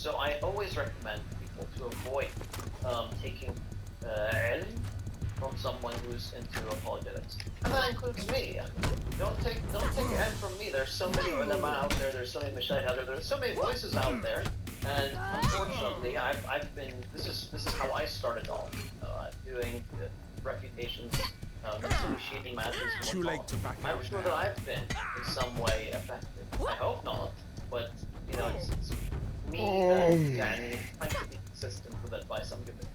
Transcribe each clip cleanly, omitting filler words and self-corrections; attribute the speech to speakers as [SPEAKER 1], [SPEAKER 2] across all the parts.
[SPEAKER 1] So I always recommend people to avoid taking ilm from someone who's into apologetics, and that includes me. Don't take ilm from me. There's so many ulama out there. There's so many mashayikh out there. There's so many voices out there, and unfortunately, I've been. This is how I started off doing refutations. Initiating matches.
[SPEAKER 2] Too late to back out.
[SPEAKER 1] I'm sure that I've been in some way affected. I hope not, but you know, it's me and trying to be consistent with advice I'm giving.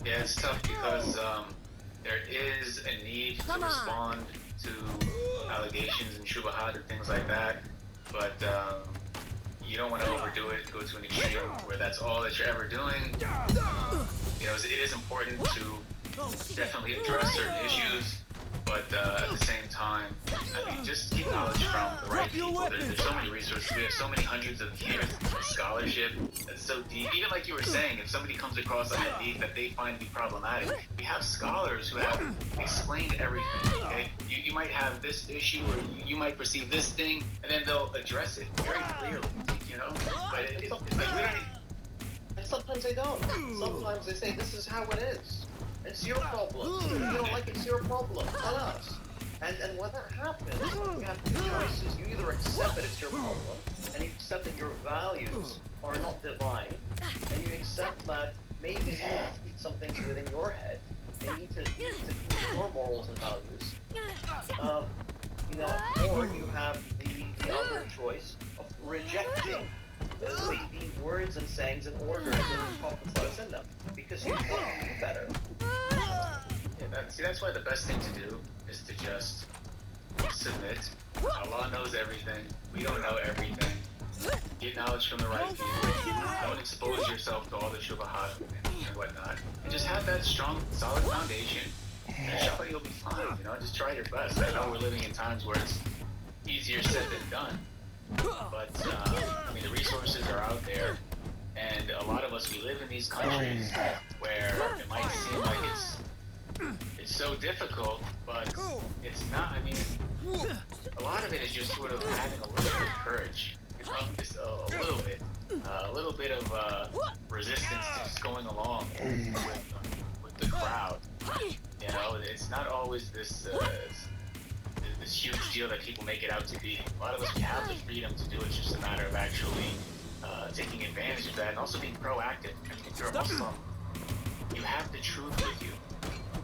[SPEAKER 3] Yeah, it's tough because there is a need to respond to allegations and shubahat and things like that, but you don't want to overdo it, go to an extreme where that's all that you're ever doing. You know, it is important to definitely address certain issues, but at the same time, I mean, just keep knowledge from the right people. There's so many resources. We have so many hundreds of years of scholarship that's so deep. Even like you were saying, if somebody comes across a hadith that they find to be problematic, we have scholars who have explained everything, okay? You might have this issue, or you might perceive this thing, and then they'll address it very clearly, you know? But it's like, we don't need...
[SPEAKER 1] And sometimes they don't. Sometimes they say, this is how it is. It's your problem. If you don't like it, it's your problem. Tell us. And when that happens, you have two choices. You either accept that it's your problem, and you accept that your values are not divine, and you accept that maybe you need to keep something within your head. You need to keep your morals and values. You know, or you have the other choice of rejecting the words and sayings and orders and prophets in them, because you want to be better.
[SPEAKER 3] Yeah, that's why the best thing to do is to just submit. Allah knows everything. We don't know everything. Get knowledge from the right people. Don't expose yourself to all the shubahat and whatnot. And just have that strong, solid foundation. And inshallah, you'll be fine. You know, just try your best. I know we're living in times where it's easier said than done. But, I mean, the resources are out there. And a lot of us, we live in these countries where it might seem like it's so difficult, but it's not. I mean, a lot of it is just sort of having a little bit of courage, you know, just a little bit of resistance to just going along with the crowd. You know, it's not always this huge deal that people make it out to be. A lot of us, we have the freedom to do it. It's just a matter of actually taking advantage of that and also being proactive. I mean, if you're a Muslim, you have the truth with you.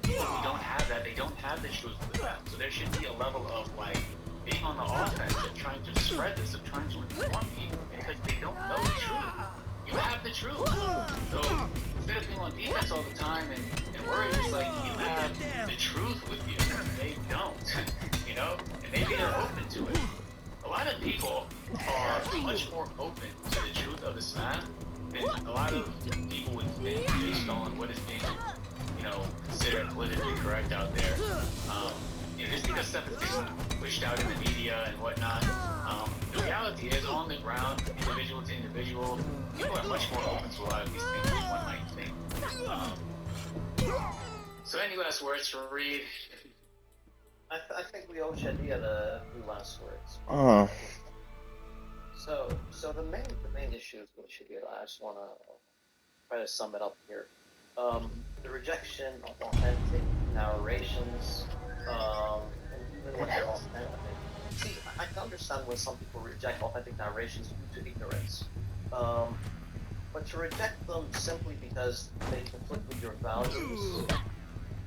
[SPEAKER 3] People who don't have that, they don't have the truth with them. So there should be a level of like being on the offense and trying to spread this, of trying to inform people because they don't know the truth. You have the truth. So instead of being on defense all the time and worried, it's like you have the truth with you. They don't, you know? And maybe they're open to it. A lot of people are much more open to the truth of Islam than a lot of people would think based on what is being, you know, considered politically correct out there. You know, just because stuff is being pushed out in the media and whatnot, the reality is on the ground, individual to individual, people are much more open to a lot of these things than one might think. So any last words for Reed?
[SPEAKER 1] I think we owe Shadia the last words. So the main issues with Shadia, I just want to try to sum it up here. The rejection of authentic narrations, and even when they're authentic. See, I can understand when some people reject authentic narrations due to ignorance. But to reject them simply because they conflict with your values,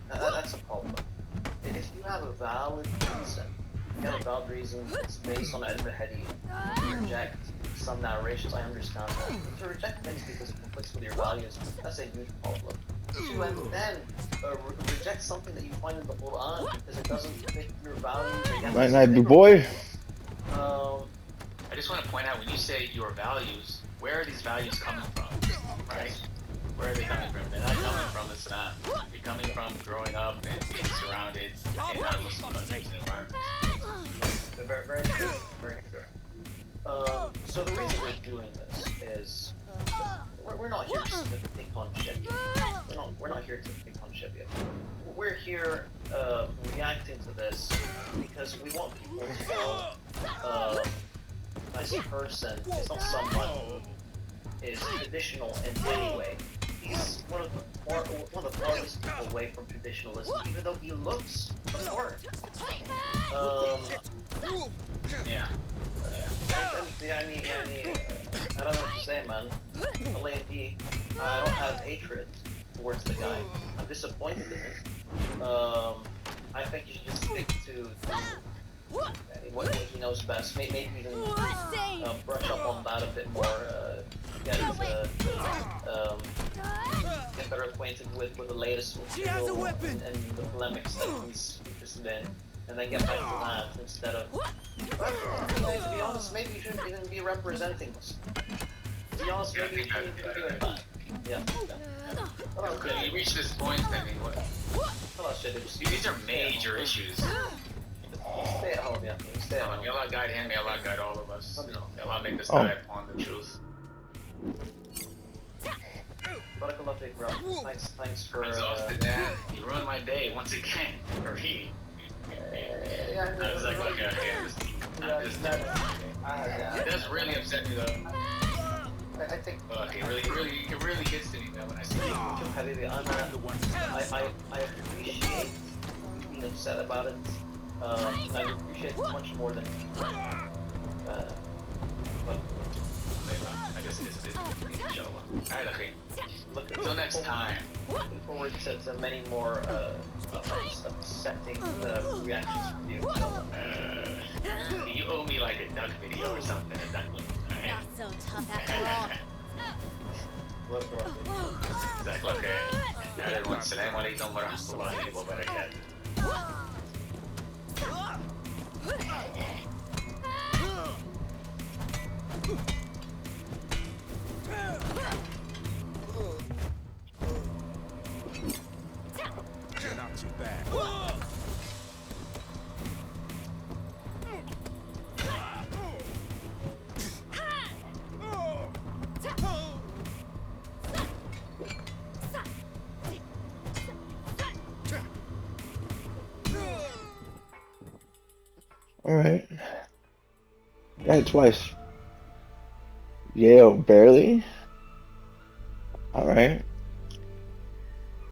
[SPEAKER 1] that's a problem. If you have a valid reason, it's based on al-Hadith, to reject some narrations, I understand that. But to reject things because it conflicts with your values, that's a huge problem. To then reject something that you find in the Quran because it doesn't fit your values,
[SPEAKER 4] Night, boy.
[SPEAKER 3] I just want to point out, when you say your values, where are these values coming from, right? Where are they coming from? They're not coming from Islam. They're coming from growing up and being surrounded in non-Muslim countries and environments.
[SPEAKER 1] Very, very true. Very true. So the reason we're doing this is we're not here to pick on Sharia. We're not here to pick on Sharia. We're here reacting to this because we want people to know this person is not someone is traditional in any way. He's one of the farthest people away from traditionalism, even though he looks the part.
[SPEAKER 3] Yeah.
[SPEAKER 1] I mean, I don't know what to say, man. I don't have hatred towards the guy. I'm disappointed in him. I think you should just stick to what he knows best. Maybe even brush up on that a bit more. Get better acquainted with the latest material and the polemics that he's interested in, and then get back to that instead of. To be honest, maybe you shouldn't even be representing us. To be honest, maybe you shouldn't even be doing that. Yeah.
[SPEAKER 3] Okay, you reach this point, I mean, what? These are major issues.
[SPEAKER 1] Stay at home, yeah. Stay at home.
[SPEAKER 3] May Allah guide him, may Allah guide all of us. May Allah make us guide upon the truth.
[SPEAKER 1] Barakallah fiik, bro. Thanks for.
[SPEAKER 3] I'm exhausted, man. You ruined my day once again. For me. I was like, okay, it does really upset me though.
[SPEAKER 1] I think.
[SPEAKER 3] It really gets to me though when I see it.
[SPEAKER 1] I appreciate being upset about it. I appreciate it much more than. But.
[SPEAKER 3] I guess it is inshallah. Alright, okay. Until next time.
[SPEAKER 1] Looking forward to many more upsetting reactions from you.
[SPEAKER 3] You owe me like a duck video or something. A duck one.
[SPEAKER 2] Not so tough after all.
[SPEAKER 3] Exactly. Okay. Everyone, Assalamu alaikum wa rahmatullahi wa barakatuh.
[SPEAKER 4] Not too bad.
[SPEAKER 5] Alright. Got it twice. Yeah, barely. Alright.